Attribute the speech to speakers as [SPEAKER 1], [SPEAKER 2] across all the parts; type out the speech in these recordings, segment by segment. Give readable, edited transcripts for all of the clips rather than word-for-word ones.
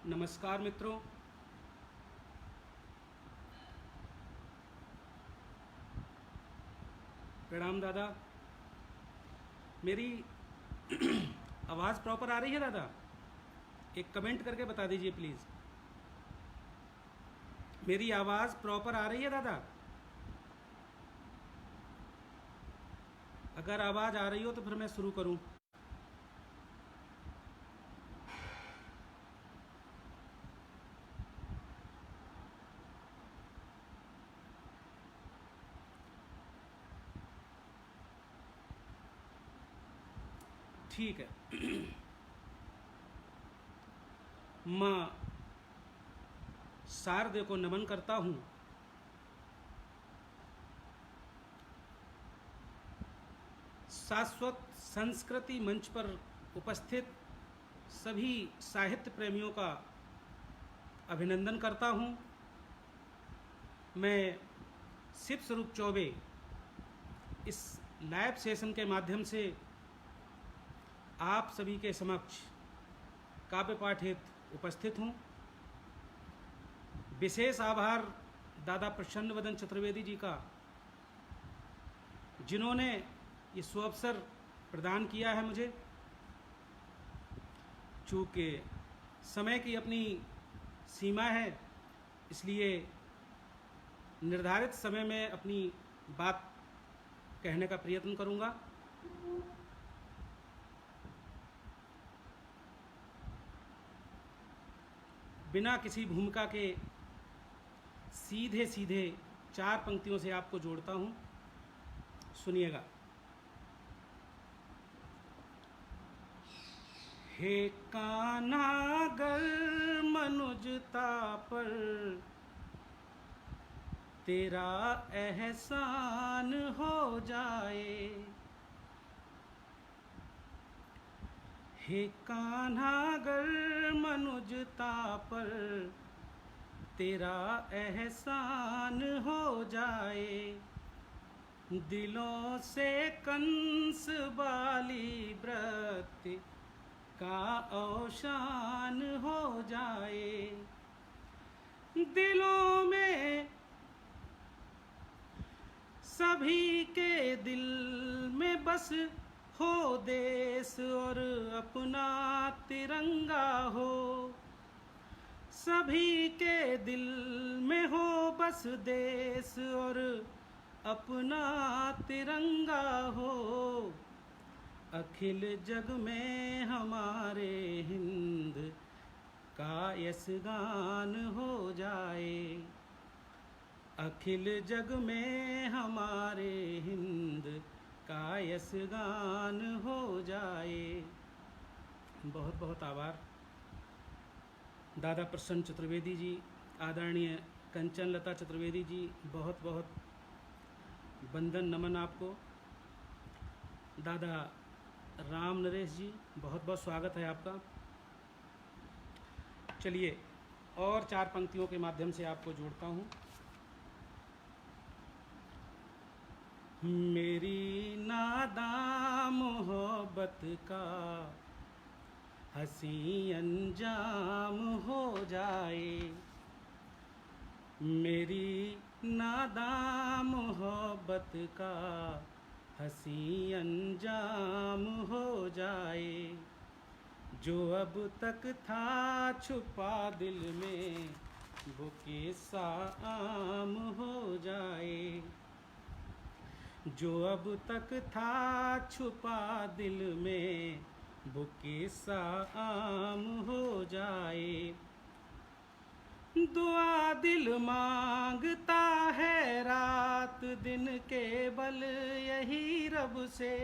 [SPEAKER 1] नमस्कार मित्रों। प्रणाम दादा। मेरी आवाज़ प्रॉपर आ रही है दादा? एक कमेंट करके बता दीजिए प्लीज़। मेरी आवाज़ प्रॉपर आ रही है दादा? अगर आवाज़ आ रही हो तो फिर मैं शुरू करूं। ठीक है। माँ शारदे को नमन करता हूँ। शाश्वत संस्कृति मंच पर उपस्थित सभी साहित्य प्रेमियों का अभिनंदन करता हूँ। मैं शिव स्वरूप चौबे इस लाइव सेशन के माध्यम से आप सभी के समक्ष काव्य पाठ हेतु उपस्थित हूँ। विशेष आभार दादा प्रसन्न वदन चतुर्वेदी जी का, जिन्होंने ये सुअवसर प्रदान किया है मुझे। चूँकि समय की अपनी सीमा है, इसलिए निर्धारित समय में अपनी बात कहने का प्रयत्न करूँगा। बिना किसी भूमिका के सीधे सीधे 4 पंक्तियों से आपको जोड़ता हूँ, सुनिएगा। हे कान्हा गर मनुजता पर तेरा एहसान हो जाए। हे कान्हा गर मनुजता पर तेरा एहसान हो जाए। दिलों से कंस बाली व्रत का अवसान हो जाए। दिलों में सभी के दिल में बस हो देश और अपना तिरंगा हो। सभी के दिल में हो बस देश और अपना तिरंगा हो। अखिल जग में हमारे हिंद का यशगान हो जाए। अखिल जग में हमारे हिंद का यशगान हो जाए। बहुत बहुत आभार दादा प्रसन्न चतुर्वेदी जी, आदरणीय कंचन लता चतुर्वेदी जी, बहुत बहुत वंदन नमन आपको। दादा राम नरेश जी, बहुत बहुत स्वागत है आपका। चलिए और 4 पंक्तियों के माध्यम से आपको जोड़ता हूँ। मेरी नादां मोहब्बत का हंसी अंजाम हो जाए। मेरी नादां मोहब्बत का हंसी अंजाम हो जाए। जो अब तक था छुपा दिल में वो किस्सा आम हो जाए। जो अब तक था छुपा दिल में वो किस्सा आम हो जाए। दुआ दिल मांगता है रात दिन केवल यही रब से।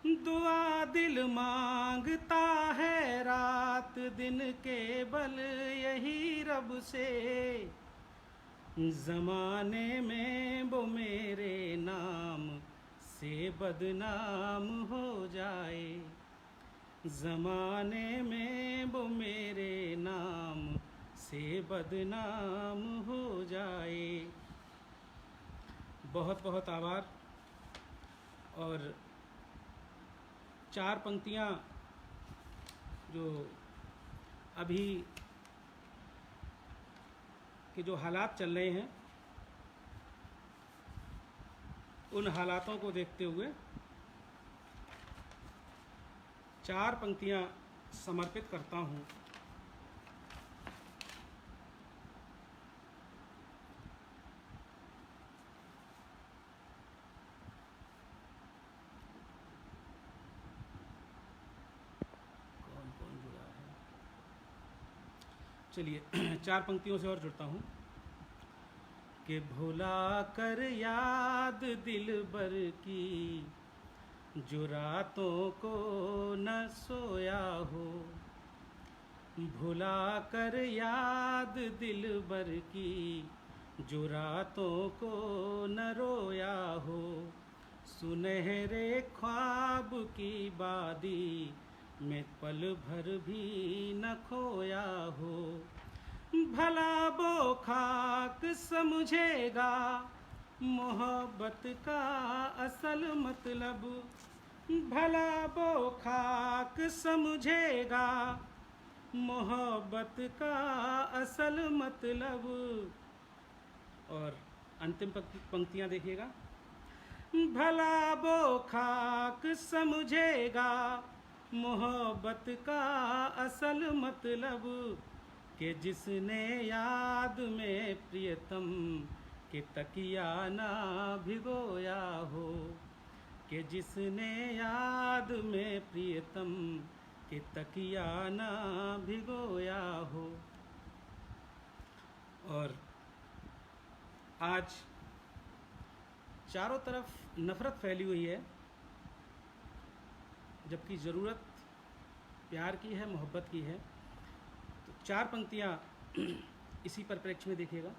[SPEAKER 1] दुआ दिल मांगता है रात दिन केवल यही रब से। ज़माने में वो मेरे नाम से बदनाम हो जाए। ज़माने में वो मेरे नाम से बदनाम हो जाए। बहुत बहुत आभार। और 4 पंक्तियाँ जो अभी के जो हालात चल रहे हैं उन हालातों को देखते हुए 4 पंक्तियां समर्पित करता हूं। कौन कौन जुड़ा है? चलिए 4 पंक्तियों से और जुड़ता हूं कि भुला कर याद दिलबर की जो रातों को न सोया हो, भुला कर याद दिलबर की जो रातों को न रोया हो, सुनहरे ख्वाब की बादी में पल भर भी न खोया हो, भला वो खाक समझेगा मोहब्बत का असल मतलब, भला वो खाक समझेगा मोहब्बत का असल मतलब। और अंतिम पंक्तियां देखिएगा, भला वो खाक समझेगा मोहब्बत का असल मतलब, कि जिसने याद में प्रियतम के तकिया ना भिगोया हो, कि जिसने याद में प्रियतम के तकिया ना भिगोया हो। और आज चारों तरफ नफ़रत फैली हुई है, जबकि ज़रूरत प्यार की है, मोहब्बत की है। तो 4 पंक्तियाँ इसी परिप्रेक्ष्य में देखिएगा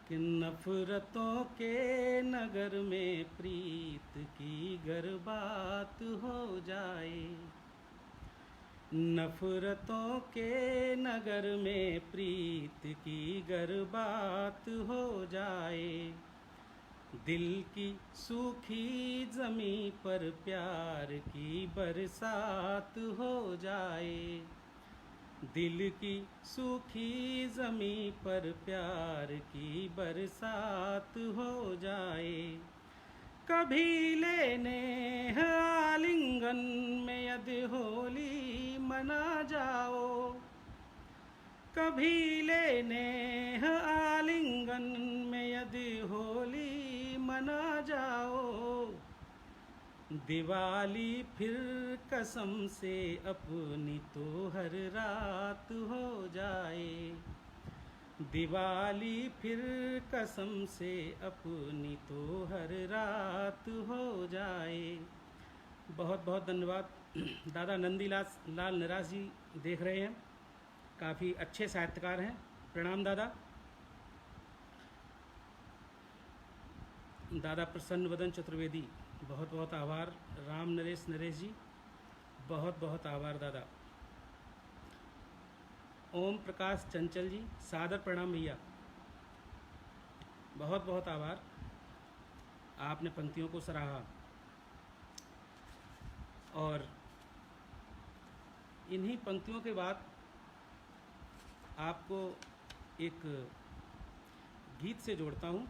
[SPEAKER 1] कि नफ़रतों के नगर में प्रीत की गर बात हो जाए, नफ़रतों के नगर में प्रीत की गर बात हो जाए, दिल की सूखी ज़मीं पर प्यार की बरसात हो जाए, दिल की सूखी ज़मीं पर प्यार की बरसात हो जाए, कभी लेने आलिंगन में यदि होली मना जाओ, कभी लेने आलिंगन में यदि होली मना जाओ, दिवाली फिर कसम से अपनी तो हर रात हो जाए, दिवाली फिर कसम से अपनी तो हर रात हो जाए। बहुत बहुत धन्यवाद। दादा नंदीलाल निराश जी देख रहे हैं, काफ़ी अच्छे साहित्यकार हैं। प्रणाम दादा। दादा प्रसन्न वदन चतुर्वेदी, बहुत बहुत आभार। राम नरेश जी, बहुत बहुत आभार दादा। ओम प्रकाश चंचल जी, सादर प्रणाम भैया, बहुत बहुत आभार, आपने पंक्तियों को सराहा। और इन्हीं पंक्तियों के बाद आपको एक गीत से जोड़ता हूँ,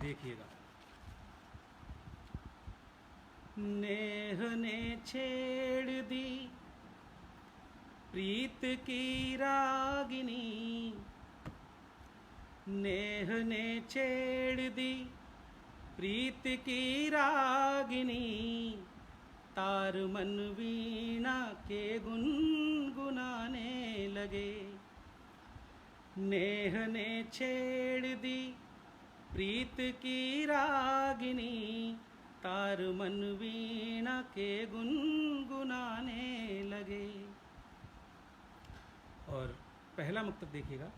[SPEAKER 1] देखिएगा। नेह ने छेड़ दी प्रीत की रागिनी, नेह ने छेड़ दी प्रीत की रागिनी, तार मन वीणा के गुनगुनाने लगे, नेह ने छेड़ दी प्रीत की रागिनी, तार मन वीणा के गुनगुनाने लगे। और पहला मक्तब देखिएगा,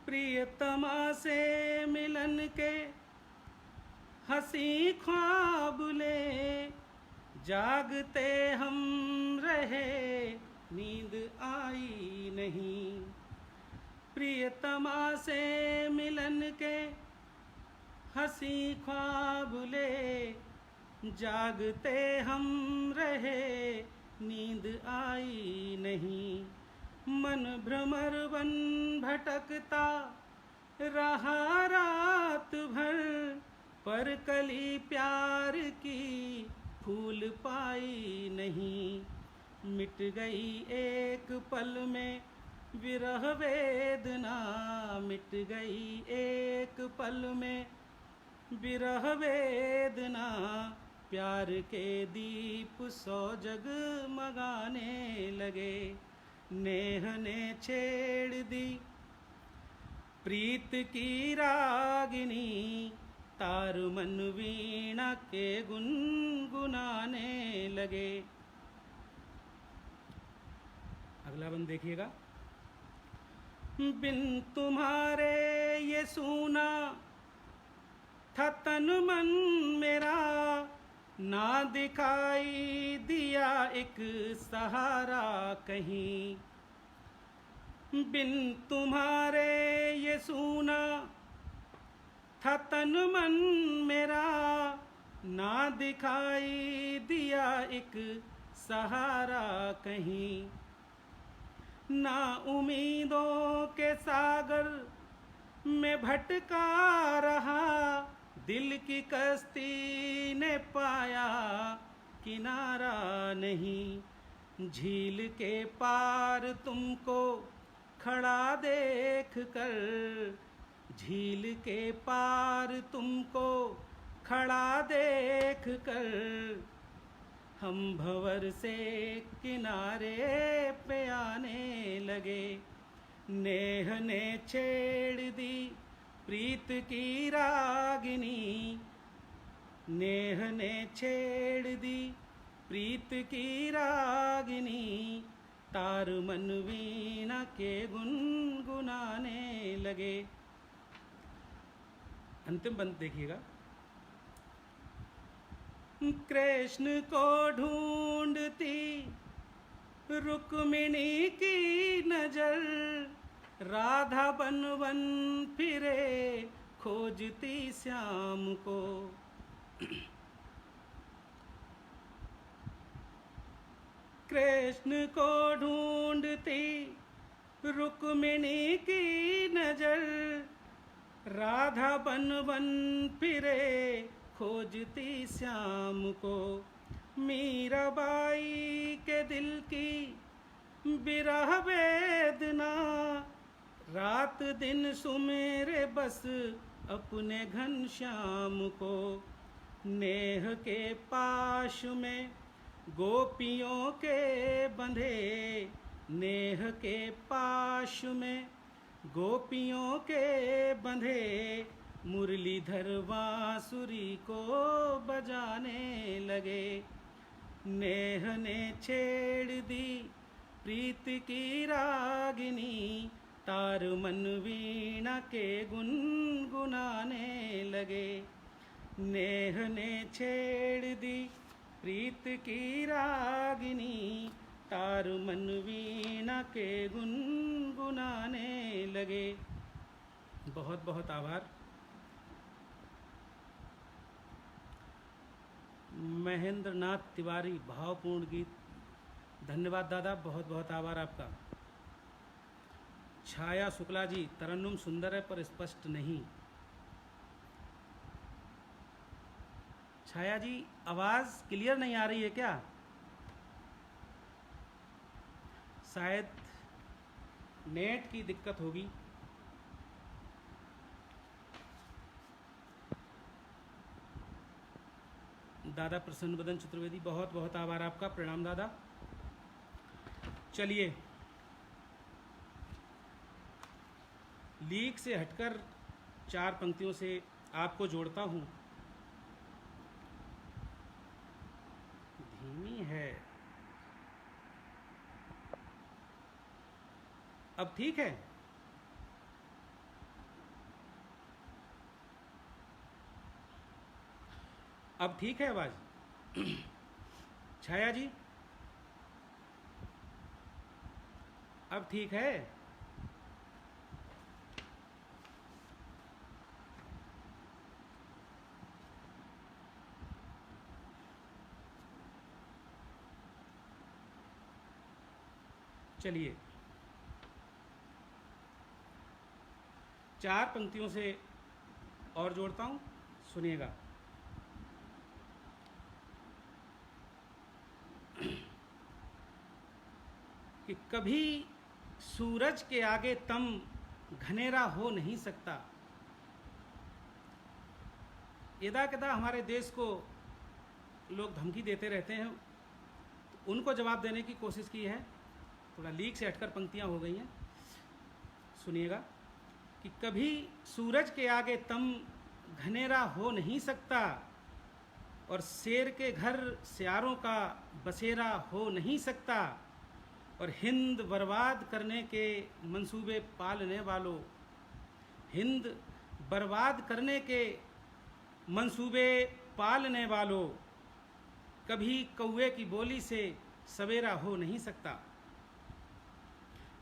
[SPEAKER 1] प्रियतमा से मिलन के हंसी ख्वाब ले, जागते हम रहे नींद आई नहीं, प्रियतमा से मिलन के हंसी ख्वाब ले, जागते हम रहे नींद आई नहीं, मन भ्रमर बन भटकता रहा रात भर, पर कली प्यार की फूल पाई नहीं। मिट गई एक पल में विरह वेदना, मिट गई एक पल में विरह वेदना, प्यार के दीप सौ जगमगाने लगे। नेह ने छेड़ दी प्रीत की रागिनी, तार मन वीणा के गुनगुनाने लगे। अगला बंद देखिएगा। बिन तुम्हारे ये सूना था तन मन मेरा, ना दिखाई दिया एक सहारा कहीं। बिन तुम्हारे ये सूना था तन मन मेरा, ना दिखाई दिया एक सहारा कहीं। ना उम्मीदों के सागर में भटका रहा, दिल की कश्ती ने पाया किनारा नहीं। झील के पार तुमको खड़ा देख कर, झील के पार तुमको खड़ा देख कर, हम भंवर से किनारे पे आने लगे। नेह ने छेड़ दी प्रीत की रागिनी, नेह ने छेड़ दी प्रीत की रागिनी, तार मन वीणा के गुनगुनाने लगे। अंतिम बंद देखिएगा। कृष्ण को ढूंढती रुक्मिणी की नजर, राधा बन बन फिरे खोजती श्याम को। कृष्ण को ढूंढती रुक्मिणी की नजर, राधा बन बन फिरे खोजती श्याम को। मीराबाई के दिल की विरह वेदना, रात दिन सुमेरे बस अपने घनश्याम को। नेह के पाश में गोपियों के बंधे, नेह के पाश में गोपियों के बंधे, मुरलीधर बांसुरी को बजाने लगे। नेह ने छेड़ दी प्रीत की रागिनी, तार मन वीणा के गुनगुनाने लगे। नेह ने छेड़ दी प्रीत की रागिनी, तार मन वीणा के गुनगुनाने लगे। बहुत बहुत आभार। महेंद्र नाथ तिवारी, भावपूर्ण गीत। धन्यवाद दादा, बहुत बहुत आभार आपका। छाया शुक्ला जी, तरन्नुम सुंदर है पर स्पष्ट नहीं। छाया जी, आवाज क्लियर नहीं आ रही है क्या? शायद नेट की दिक्कत होगी। दादा प्रसन्न बदन चतुर्वेदी, बहुत बहुत आभार आपका। प्रणाम दादा। चलिए, लीक से हटकर 4 पंक्तियों से आपको जोड़ता हूं। धीमी है, अब ठीक है? अब ठीक है आवाज? छाया जी, अब ठीक है? चलिए 4 पंक्तियों से और जोड़ता हूँ, सुनिएगा। कि कभी सूरज के आगे तम घनेरा हो नहीं सकता। यदा कदा हमारे देश को लोग धमकी देते रहते हैं, तो उनको जवाब देने की कोशिश की है। थोड़ा लीक से हटकर पंक्तियाँ हो गई हैं, सुनिएगा। कि कभी सूरज के आगे तम घनेरा हो नहीं सकता, और शेर के घर सियारों का बसेरा हो नहीं सकता, और हिंद बर्बाद करने के मंसूबे पालने वालों, हिंद बर्बाद करने के मंसूबे पालने वालों, कभी कौवे की बोली से सवेरा हो नहीं सकता,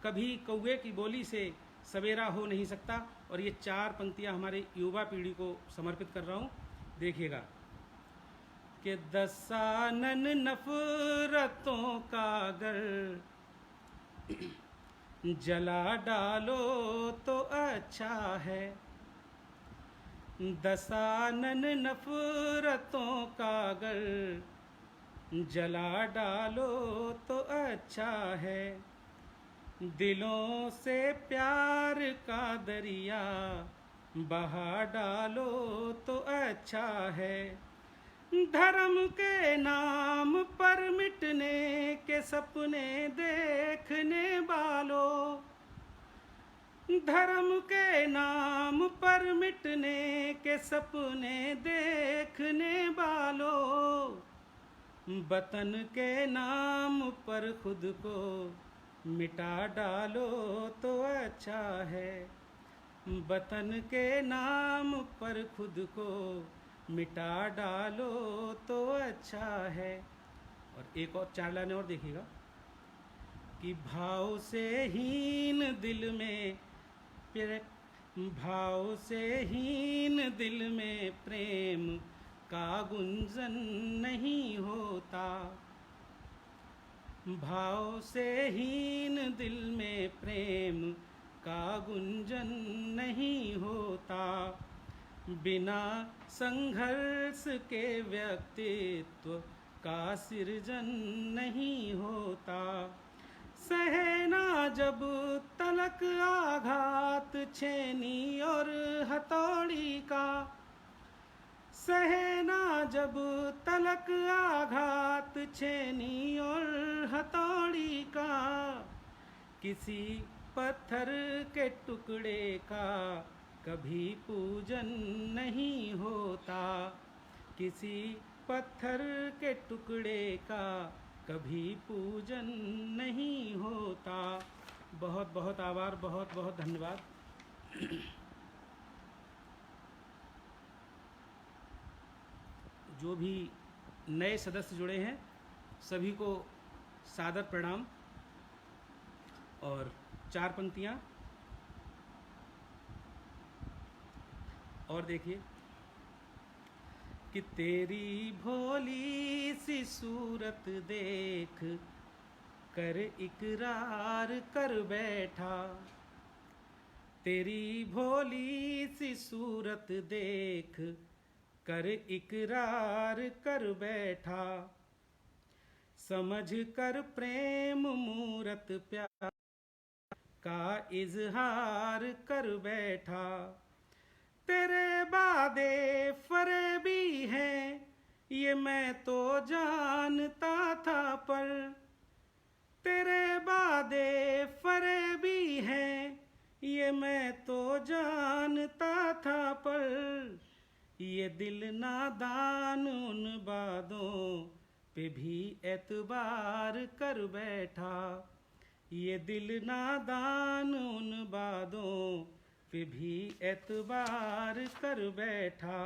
[SPEAKER 1] कभी कौवे की बोली से सवेरा हो नहीं सकता। और ये 4 पंक्तियाँ हमारे युवा पीढ़ी को समर्पित कर रहा हूँ, देखिएगा। कि दसानन नफरतों का अगर जला डालो तो अच्छा है, दसानन नफरतों का अगर जला डालो तो अच्छा है, दिलों से प्यार का दरिया बहा डालो तो अच्छा है, धर्म के नाम पर मिटने के सपने देखने वालों, धर्म के नाम पर मिटने के सपने देखने वालों, वतन के नाम पर खुद को मिटा डालो तो अच्छा है, वतन के नाम पर खुद को मिटा डालो तो अच्छा है। और एक और 4 लाइनें और देखिएगा। कि भाव से हीन दिल में भाव से हीन दिल में प्रेम का गुंजन नहीं होता, भाव से हीन दिल में प्रेम का गुंजन नहीं होता, बिना संघर्ष के व्यक्तित्व का सृजन नहीं होता, सहना जब तलक आघात छेनी और हथौड़ी का, सहना जब तलक आघात छेनी और हथौड़ी का, किसी पत्थर के टुकड़े का कभी पूजन नहीं होता, किसी पत्थर के टुकड़े का कभी पूजन नहीं होता। बहुत बहुत आभार, बहुत बहुत धन्यवाद। जो भी नए सदस्य जुड़े हैं सभी को सादर प्रणाम। और 4 पंक्तियाँ और देखिए। कि तेरी भोली सी सूरत देख कर इकरार कर बैठा, तेरी भोली सी सूरत देख कर इकरार कर बैठा, समझ कर प्रेम मूरत प्यार का इजहार कर बैठा, तेरे वादे फरेबी हैं ये मैं तो जानता था, पर तेरे वादे फरेबी हैं ये मैं तो जानता था, पर ये दिल नादान उन बातों पे भी एतबार कर बैठा, ये दिल नादान उन बातों पे भी एतबार कर बैठा।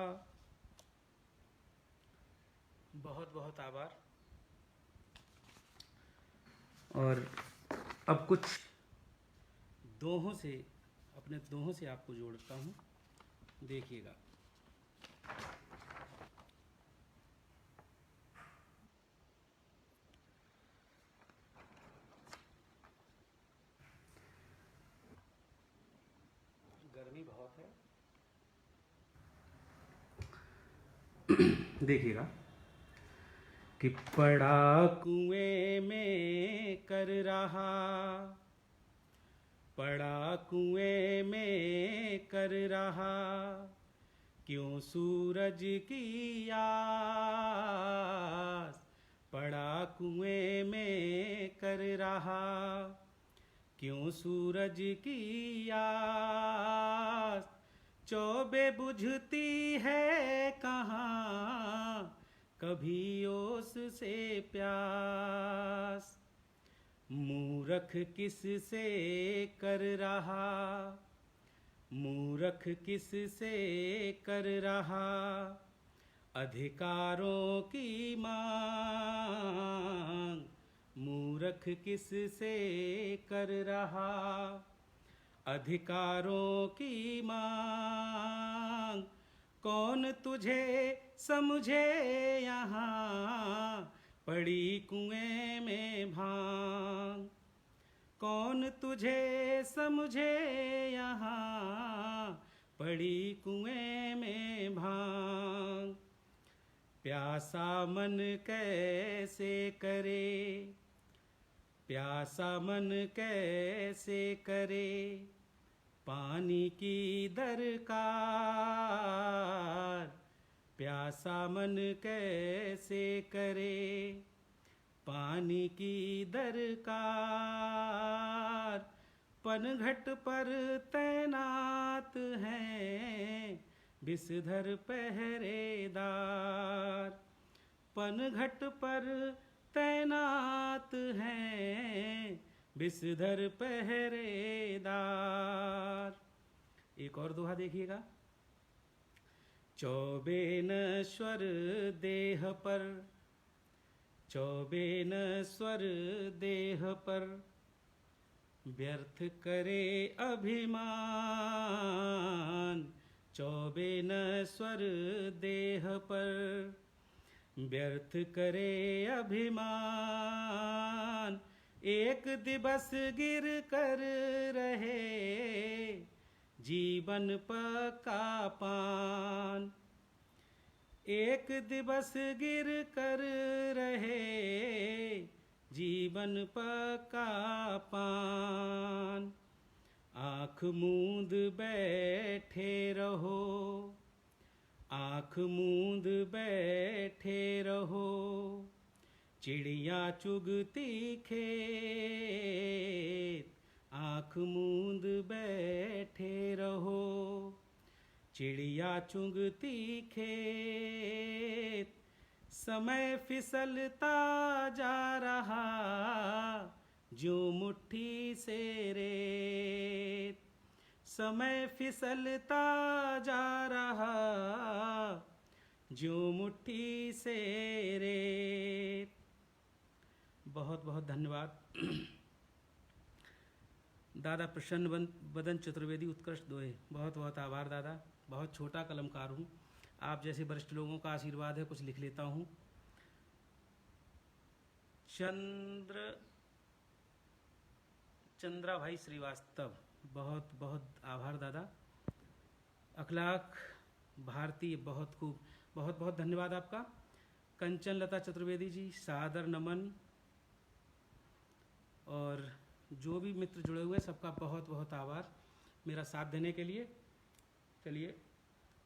[SPEAKER 1] बहुत बहुत आभार। और अब कुछ दोहों से, अपने दोहों से आपको जोड़ता हूँ, देखिएगा। बात है। देखिएगा कि पड़ा कुएं में कर रहा, पड़ा कुएं में कर रहा, क्यों सूरज की आस, पड़ा कुएं में कर रहा, क्यों सूरज की आस, चौबे बुझती है कहाँ, कभी ओस से प्यास, मूरख किस से कर रहा, मूरख किस से कर रहा, अधिकारों की मांग, मूरख किस से कर रहा, अधिकारों की मांग, कौन तुझे समझे यहाँ, पड़ी कुएं में भांग, कौन तुझे समझे यहाँ, पड़ी कुएं में भांग, प्यासा मन कैसे करे, प्यासा मन कैसे करे, पानी की दरकार, प्यासा मन कैसे करे, पानी की दरकार, पनघट पर तैनात हैं विषधर पहरेदार, पनघट पर तैनात हैं विषधर पहरेदार। एक और दोहा देखिएगा, चौबे नश्वर देह पर, चौबे नश्वर देह पर, व्यर्थ करे अभिमान, चौबे नश्वर देह पर, व्यर्थ करे अभिमान, एक दिवस गिर कर रहे जीवन पका पान, एक दिवस गिर कर रहे जीवन पका पान, आँख मूंद बैठे रहो, आँख मूंद बैठे रहो, चिड़िया चुगती खेत, आँख मूंद बैठे रहो, चिड़िया चुगती खेत, समय फिसलता जा रहा जो मुट्ठी से रेत, समय फिसलता जा रहा जो मुट्ठी से रेत। बहुत बहुत धन्यवाद। दादा प्रसन्न बदन चतुर्वेदी उत्कृष्ट दोहे, बहुत बहुत आभार दादा। बहुत छोटा कलमकार हूँ, आप जैसे वरिष्ठ लोगों का आशीर्वाद है, कुछ लिख लेता हूँ। चंद्रा भाई श्रीवास्तव, बहुत बहुत आभार दादा। अखलाक भारती, बहुत खूब, बहुत बहुत धन्यवाद आपका। कंचन लता चतुर्वेदी जी, सादर नमन। और जो भी मित्र जुड़े हुए सबका बहुत बहुत आभार मेरा साथ देने के लिए। चलिए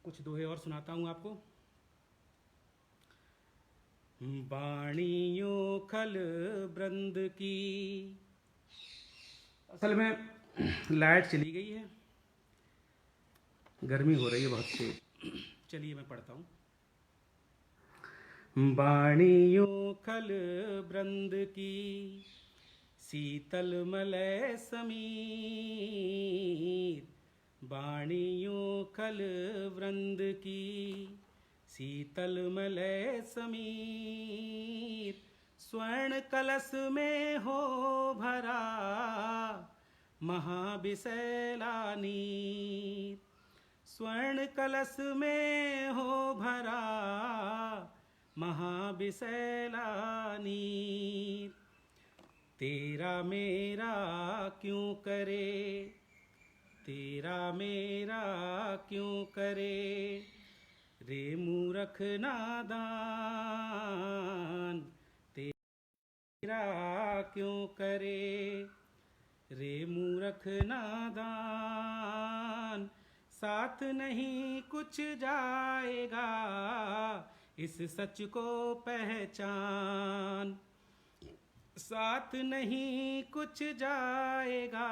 [SPEAKER 1] कुछ दोहे और सुनाता हूँ आपको। बाणियों खल ब्रंद की, असल में लाइट चली गई है, गर्मी हो रही है बहुत तेज। चलिए मैं पढ़ता हूँ। बाणियों खल ब्रंद की, शीतल मलय समीर, बाणियों खल वृंद की, शीतल मलय समीर, स्वर्ण कलश में हो भरा महाविशैला नीर, स्वर्ण कलश में हो भरा महाविशैला नीर, तेरा मेरा क्यों करे, तेरा मेरा क्यों करे, रे मूरख नादान तेरा क्यों करे, रे मूरख नादान। साथ नहीं कुछ जाएगा, इस सच को पहचान। साथ नहीं कुछ जाएगा,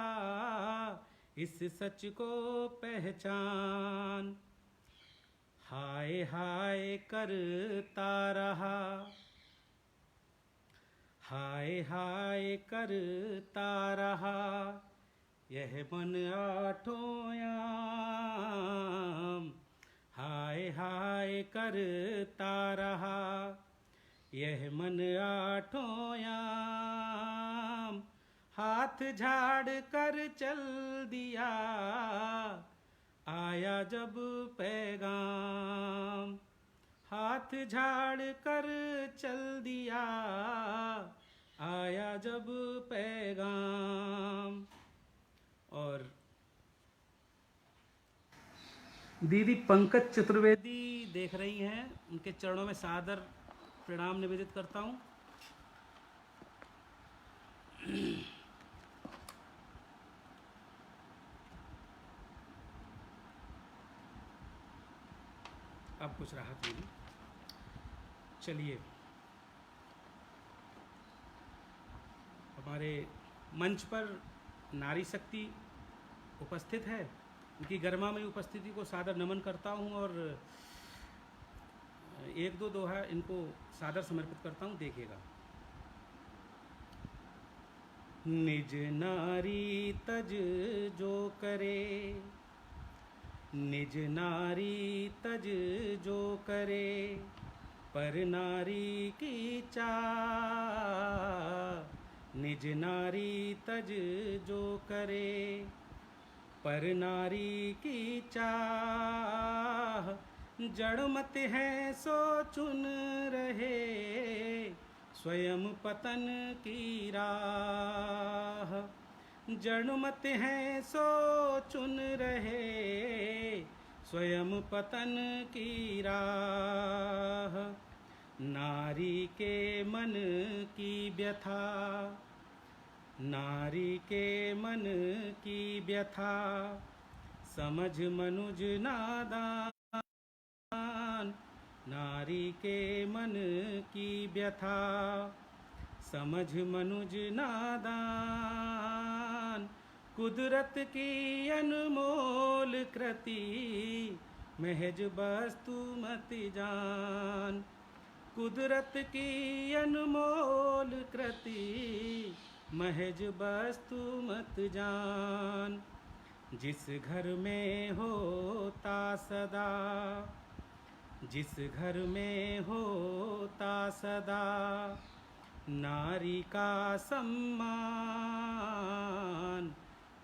[SPEAKER 1] इस सच को पहचान। हाय हाय करता रहा, हाय हाय करता रहा, यह मन आठों याम। हाय हाय करता रहा, यह मन आठों याम। हाथ झाड़ कर चल दिया, आया जब पैगाम। हाथ झाड़ कर चल दिया, आया जब पैगाम। और दीदी पंकज चतुर्वेदी देख रही हैं, उनके चरणों में सादर प्रणाम निवेदित करता हूँ। अब कुछ राहत मिली। चलिए, हमारे मंच पर नारी शक्ति उपस्थित है, उनकी गरिमामयी उपस्थिति को सादर नमन करता हूँ और एक दो दोहा इनको सादर समर्पित करता हूँ, देखिएगा। निज नारी तज जो करे, निज नारी तज जो करे, पर नारी की चाह। निज नारी तज जो करे, पर नारी की चाह। जड़ मत है सो चुन रहे, स्वयं पतन की राह। जड़ मत है सो चुन रहे, स्वयं पतन की राह। नारी के मन की व्यथा, नारी के मन की व्यथा, समझ मनुज नादान। नारी के मन की व्यथा, समझ मनुज नादान। कुदरत की अनमोल कृति, महज वस्तु मत जान। कुदरत की अनमोल कृति, महज वस्तु मत जान। जिस घर में होता सदा, जिस घर में होता सदा, नारी का सम्मान।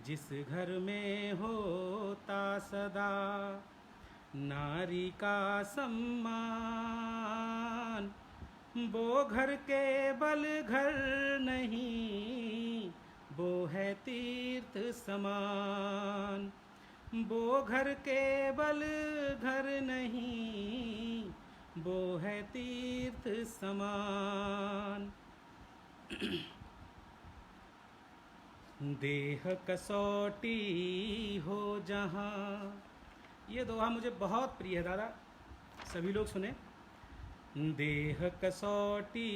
[SPEAKER 1] जिस घर में होता सदा, नारी का सम्मान। वो घर केवल घर नहीं, वो है तीर्थ समान। वो घर केवल घर नहीं, वो है तीर्थ समान। देह कसौटी हो जहाँ, ये दोहा मुझे बहुत प्रिय है दादा, सभी लोग सुने। देह कसौटी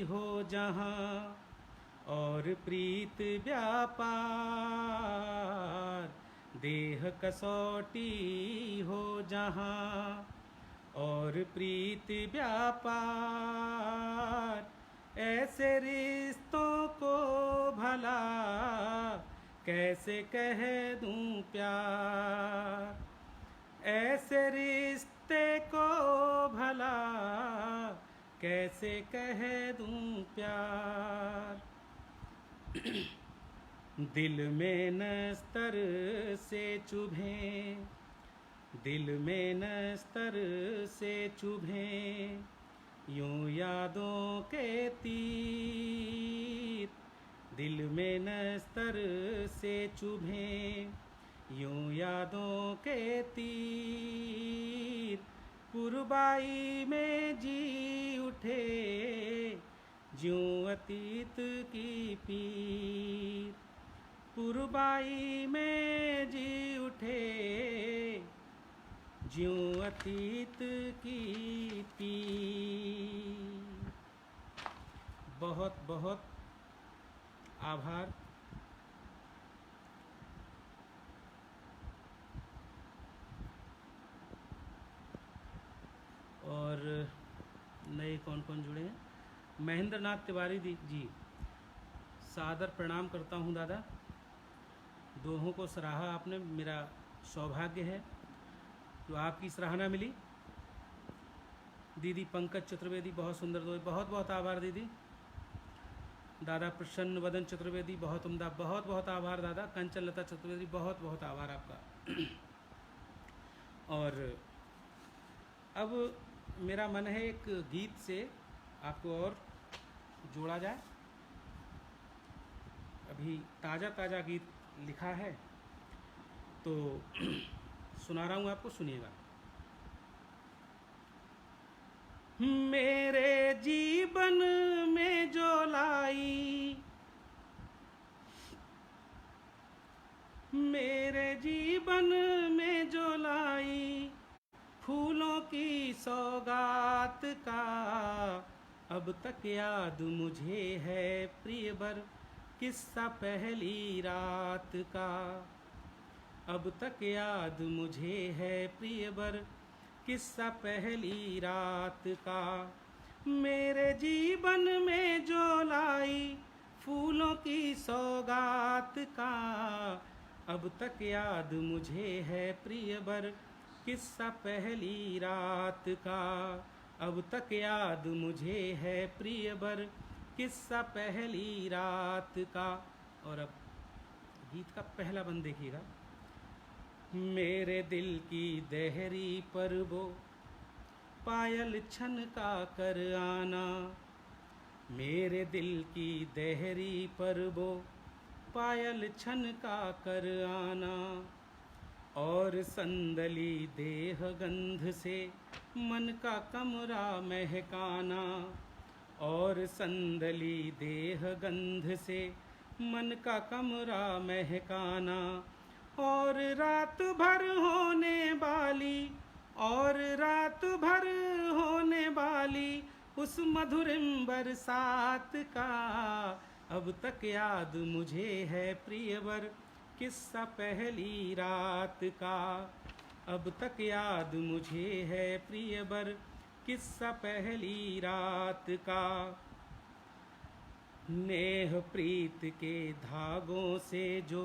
[SPEAKER 1] हो जहाँ, और प्रीत व्यापार। देह कसौटी हो जहाँ, और प्रीत व्यापार। ऐसे रिश्तों को भला कैसे कह दूं प्यार। ऐसे रिश्ते को भला कैसे कह दूं प्यार। दिल में नस्तर से चुभें, दिल में नस्तर से चुभें, यूं यादों के तीर। दिल में नस्तर से चुभें, यूं यादों के तीर पुरबाई में जी उठे, ज्यों अतीत की पीर पुरबाई में जी उठे, ज्यों अतीत की पीर। बहुत बहुत आभार। और नए कौन कौन जुड़े हैं? महेंद्र नाथ तिवारी जी, सादर प्रणाम करता हूं दादा। दोहों को सराहा आपने, मेरा सौभाग्य है तो आपकी सराहना मिली। दीदी पंकज चतुर्वेदी, बहुत सुंदर दोहे, बहुत बहुत आभार दीदी। दादा प्रसन्न वदन चतुर्वेदी, बहुत उम्दा, बहुत बहुत आभार दादा। कंचन लता चतुर्वेदी, बहुत बहुत आभार आपका। और अब मेरा मन है एक गीत से आपको और जोड़ा जाए। अभी ताज़ा ताज़ा गीत लिखा है तो सुना रहा हूँ आपको, सुनिएगा। मेरे जीवन में जो लाई, मेरे जीवन में जो लाई फूलों की सौगात का, अब तक याद मुझे है प्रियवर किस्सा पहली रात का। अब तक याद मुझे है प्रियवर किस्सा पहली रात का। मेरे जीवन में जो लाई फूलों की सौगात का, अब तक याद मुझे है प्रियवर किस्सा पहली रात का। अब तक याद मुझे है प्रियवर किस्सा पहली रात का। और अब गीत का पहला बंद देखिएगा। मेरे दिल की देहरी पर वो पायल छनका कर आना, मेरे दिल की देहरी पर वो पायल छनका कर आना, और संदली देह गंध से मन का कमरा महकाना, और संदली देह गंध से मन का कमरा महकाना, और रात भर होने वाली, और रात भर होने वाली उस मधुरिम बरसात का, अब तक याद मुझे है प्रियवर किस्सा पहली रात का। अब तक याद मुझे है प्रियवर किस्सा पहली रात का। नेह प्रीत के धागों से जो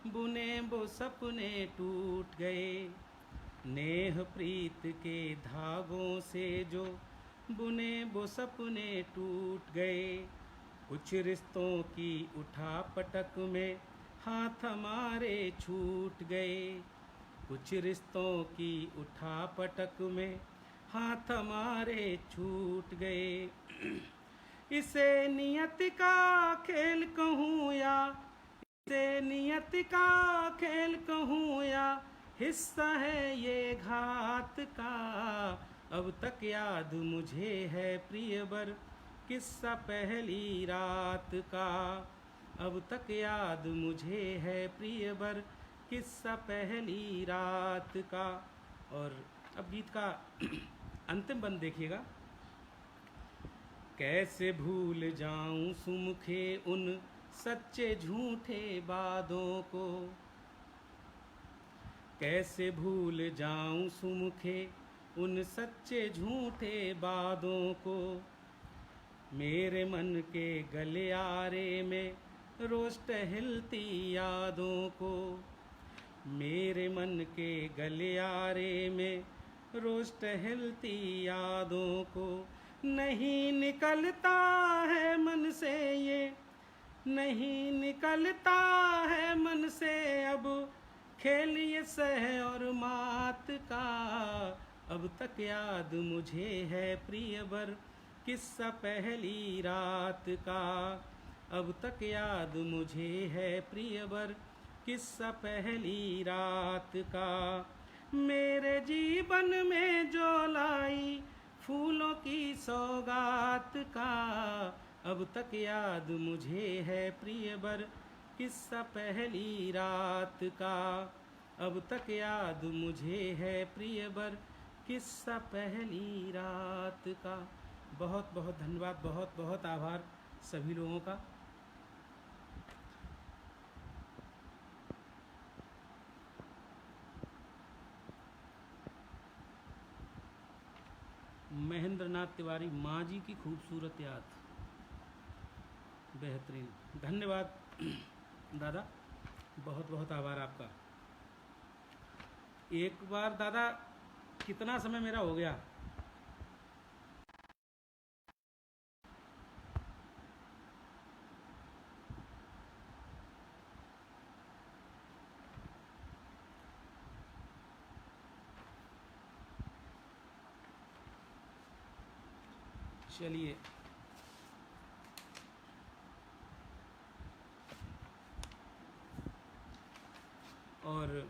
[SPEAKER 1] बुने वो सपने टूट गए, नेह प्रीत के धागों से जो बुने वो सपने टूट गए। कुछ रिश्तों की उठा पटक में हाथ हमारे छूट गए, कुछ रिश्तों की उठा पटक में हाथ हमारे छूट गए। इसे नियत का खेल कहूँ या, इसे नियत का खेल कहूँ या हिस्सा है ये घात का, अब तक याद मुझे है प्रियवर किस्सा पहली रात का। अब तक याद मुझे है प्रियवर किस्सा पहली रात का। और अब गीत का अंतिम बंद देखिएगा। कैसे भूल जाऊं सुमुखे उन सच्चे झूठे वादों को, कैसे भूल जाऊं सुमुखे उन सच्चे झूठे वादों को। मेरे मन के गलियारे में रोज टहलती यादों को, मेरे मन के गलियारे में रोज टहलती यादों को। नहीं निकलता है मन से ये, नहीं निकलता है मन से अब खेल ये सह और मात का। अब तक याद मुझे है प्रियवर किस्सा पहली रात का। अब तक याद मुझे है प्रियवर किस्सा पहली रात का। मेरे जीवन में जो लाई फूलों की सौगात का, अब तक याद मुझे है प्रियवर किस्सा पहली रात का। अब तक याद मुझे है प्रियवर किस्सा पहली रात का। बहुत बहुत धन्यवाद, बहुत बहुत आभार सभी लोगों का। महेंद्र नाथ तिवारी, माँ जी की खूबसूरत याद, बेहतरीन, धन्यवाद दादा, बहुत बहुत आभार आपका। एक बार दादा कितना समय मेरा हो गया? चलिए, और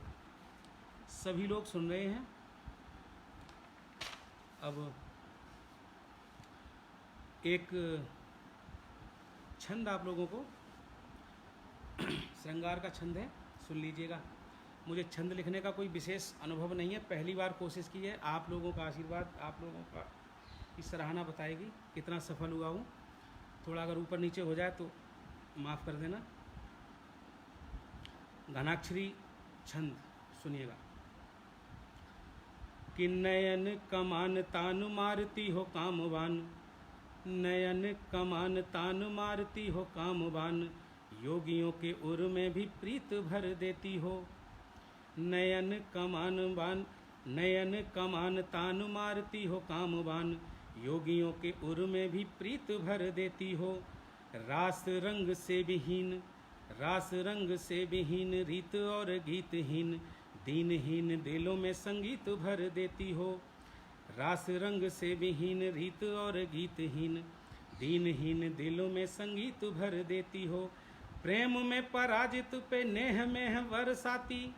[SPEAKER 1] सभी लोग सुन रहे हैं। अब एक छंद आप लोगों को, श्रृंगार का छंद है, सुन लीजिएगा। मुझे छंद लिखने का कोई विशेष अनुभव नहीं है, पहली बार कोशिश की है। आप लोगों का आशीर्वाद, आप लोगों का की सराहना बताएगी कितना सफल हुआ हूँ। थोड़ा अगर ऊपर नीचे हो जाए तो माफ़ कर देना। घनाक्षरी छंद सुनिएगा। कि नयन कमान तान मारती हो कामवान, नयन कमान तान मारती हो कामवान, योगियों के उर में भी प्रीत भर देती हो। नयन कमान तान मारती हो कामवान, योगियों के उर में भी प्रीत भर देती हो। रास रंग से विहीन रीत और गीतहीन, दीनहीन दिलों में संगीत भर देती हो। रास रंग से विहीन रीत और गीतहीन, दीनहीन दिलों में संगीत भर देती हो। प्रेम में पराजित पे नेह में बरसाती,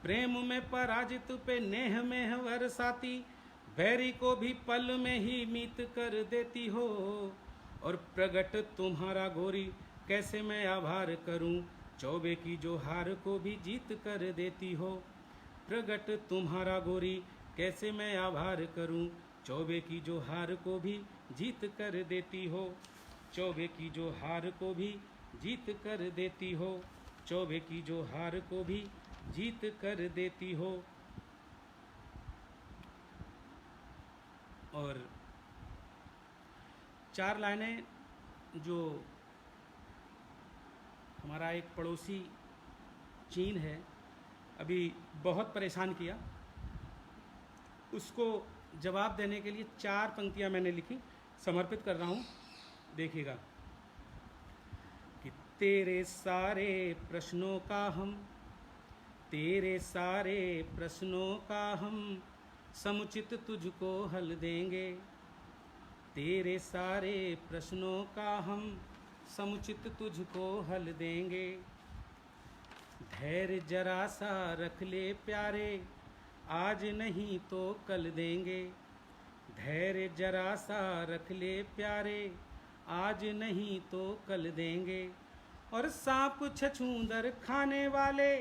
[SPEAKER 1] प्रेम में पराजित पे नेह में बरसाती, बैरी को भी पल में ही मीत कर देती हो। और प्रगट तुम्हारा गोरी कैसे मैं आभार करूं, चौबे की जो हार को भी जीत कर देती हो। प्रगट तुम्हारा गोरी कैसे मैं आभार करूं, चौबे की जो हार को भी जीत कर देती हो। चौबे की जो हार को भी जीत कर देती हो, चौबे की जो हार को भी जीत कर देती हो। और 4 लाइनें जो हमारा एक पड़ोसी चीन है अभी बहुत परेशान किया, उसको जवाब देने के लिए 4 पंक्तियां मैंने लिखी, समर्पित कर रहा हूँ, देखिएगा। कि तेरे सारे प्रश्नों का हम समुचित तुझको हल देंगे। तेरे सारे प्रश्नों का हम समुचित तुझको हल देंगे। धैर्य जरा सा रख ले प्यारे, आज नहीं तो कल देंगे। धैर्य जरा सा रख ले प्यारे, आज नहीं तो कल देंगे। और सांप छछूंदर खाने वाले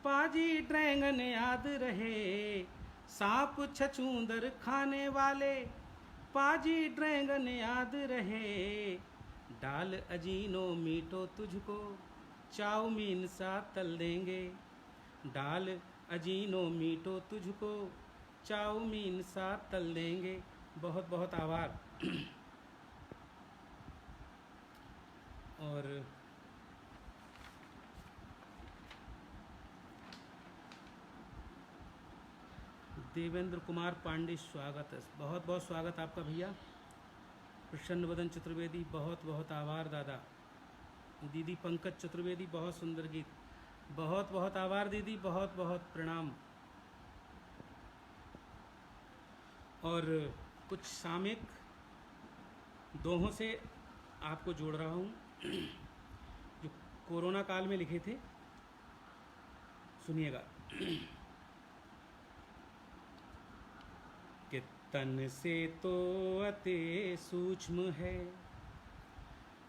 [SPEAKER 1] पाजी ड्रैगन याद रहे। सांप छछूंदर खाने वाले पाजी ड्रैगन याद रहे। डाल अजीनो मीठो तुझको चाउमीन सा तल देंगे। डाल अजीनो मीठो तुझको चाउमीन सा तल देंगे। बहुत बहुत आभार। और देवेंद्र कुमार पांडे, स्वागत है, बहुत बहुत स्वागत आपका भैया। प्रसन्न वदन चतुर्वेदी, बहुत बहुत आभार दादा। दीदी पंकज चतुर्वेदी, बहुत सुंदर गीत, बहुत बहुत आभार दीदी, बहुत बहुत प्रणाम। और कुछ सामयिक दोहों से आपको जोड़ रहा हूँ जो कोरोना काल में लिखे थे। सुनिएगा कि तन से तो अति सूक्ष्म है,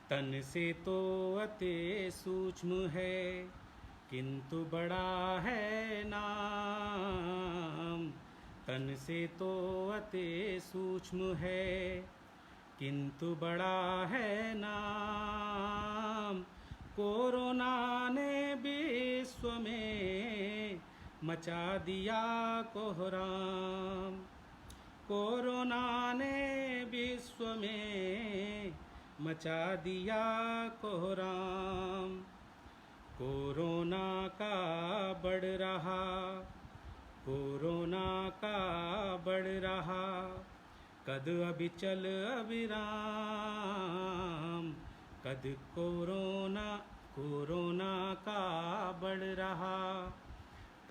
[SPEAKER 1] तन से तो अति सूक्ष्म है, किंतु बड़ा है नाम। तन से तो अति सूक्ष्म है, किंतु बड़ा है नाम। कोरोना ने विश्व में मचा दिया कोहराम, कोरोना ने विश्व में मचा दिया कोहराम। कोरोना का बढ़ रहा, कोरोना का बढ़ रहा, कद अविचल अविराम। कद कोरोना, कोरोना का बढ़ रहा,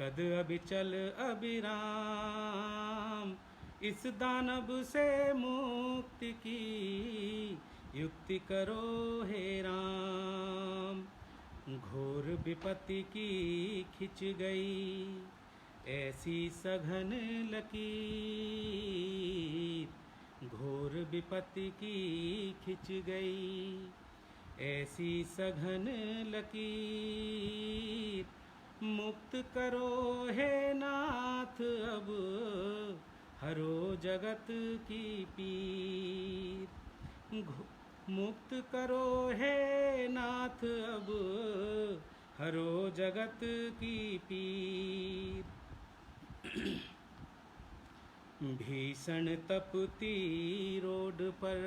[SPEAKER 1] कद अविचल अविराम। इस दानव से मुक्ति की युक्ति करो हे राम। घोर विपत्ति की खिंच गई ऐसी सघन लकीर, घोर विपत्ति की खिंच गई ऐसी सघन लकीर। मुक्त करो हे नाथ अब हरो जगत की पीर। मुक्त करो हे नाथ अब हरो जगत की पीर। भीषण तपती रोड पर,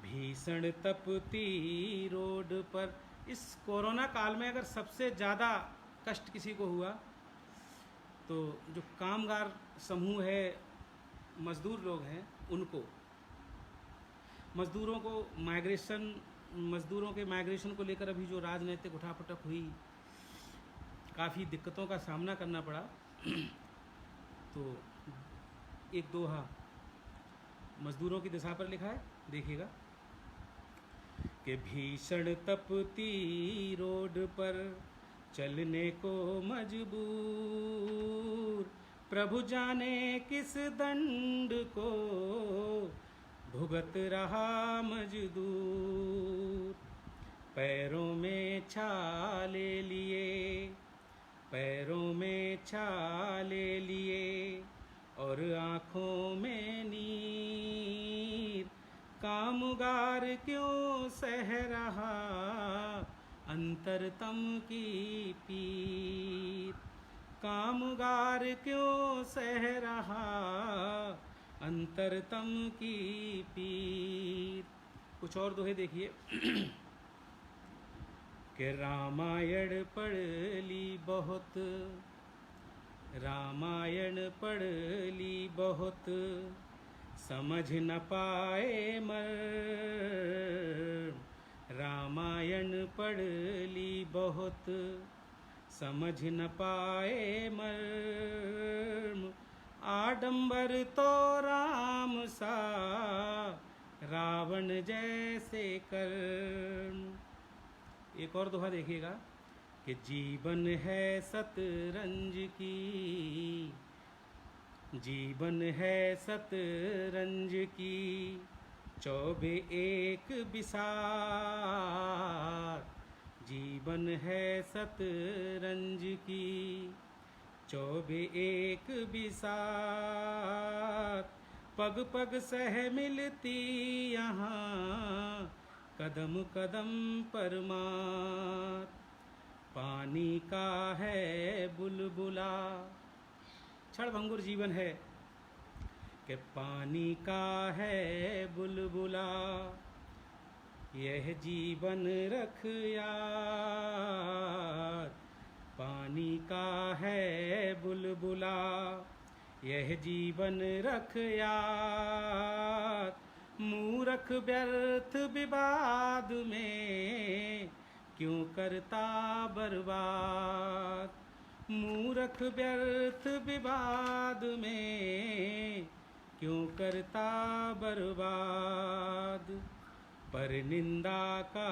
[SPEAKER 1] भीषण तपती रोड पर। इस कोरोना काल में अगर सबसे ज़्यादा कष्ट किसी को हुआ तो जो कामगार समूह है, मज़दूर लोग हैं, उनको, मज़दूरों को माइग्रेशन, मज़दूरों के माइग्रेशन को लेकर अभी जो राजनीतिक उठापटक हुई, काफ़ी दिक्कतों का सामना करना पड़ा। तो एक दोहा मज़दूरों की दशा पर लिखा है, देखिएगा कि भीषण तपती रोड पर चलने को मजबूर, प्रभु जाने किस दंड को भुगत रहा मजदूर। पैरों में छाले लिए, पैरों में छाले लिए और आँखों में नीर। कामगार क्यों सह रहा अंतरतम की पीर। कामगार क्यों सह रहा अंतरतम की पीर। कुछ और दोहे देखिए कि रामायण पढ़ ली बहुत, रामायण पढ़ ली बहुत, समझ न पाए मर्म। रामायण पढ़ ली बहुत, समझ न पाए मर्म। आडंबर तो राम सा, रावण जैसे कर्म। एक और दोहा देखिएगा कि जीवन है शतरंज की, जीवन है शतरंज की, 24 बिसात। जीवन है शतरंज की, 24 बिसात। पग पग सह मिलती यहाँ, कदम कदम पर मात। पानी का है बुलबुला, क्षणभंगुर जीवन है कि पानी का है बुलबुला। यह जीवन रख याद, पानी का है बुलबुला। यह जीवन रख याद। मूर्ख व्यर्थ विवाद में क्यों करता बर्बाद। मूर्ख व्यर्थ विवाद में क्यों करता बर्बाद। पर निंदा का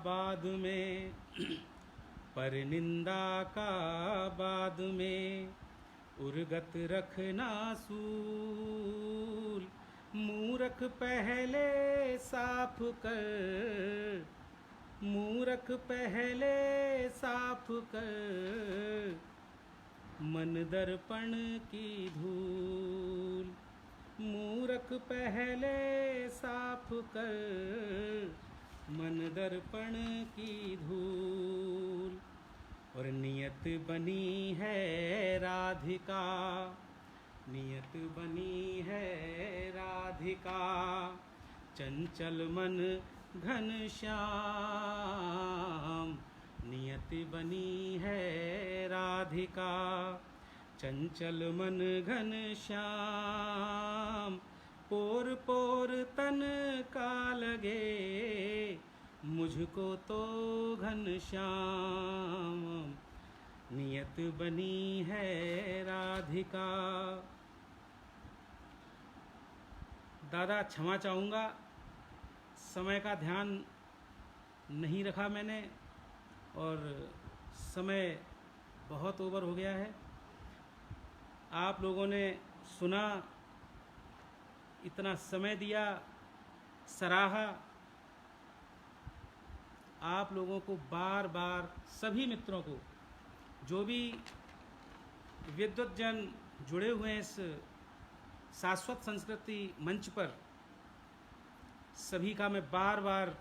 [SPEAKER 1] बाद में, पर निंदा का बाद में उर्गत रखना सूल। मूरख पहले साफ कर, मूरख पहले साफ कर मन दर्पण की धूल। मूरख पहले साफ कर मन दर्पण की धूल। और नियत बनी है राधिका, नियत बनी है राधिका, चंचल मन घनश्याम। नियत बनी है राधिका, चंचल मन घनश्याम। पोर पोर तन का लगे मुझको तो घनश्याम। नियत बनी है राधिका। दादा क्षमा चाहूँगा, समय का ध्यान नहीं रखा मैंने और समय बहुत ओवर हो गया है। आप लोगों ने सुना, इतना समय दिया, सराहा। आप लोगों को बार बार, सभी मित्रों को, जो भी विद्वत जन जुड़े हुए हैं इस शाश्वत संस्कृति मंच पर, सभी का मैं बार बार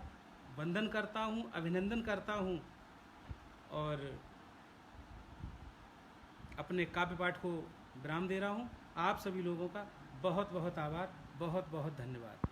[SPEAKER 1] वंदन करता हूँ, अभिनंदन करता हूँ और अपने काव्य पाठ को विराम दे रहा हूँ। आप सभी लोगों का बहुत बहुत आभार, बहुत बहुत धन्यवाद।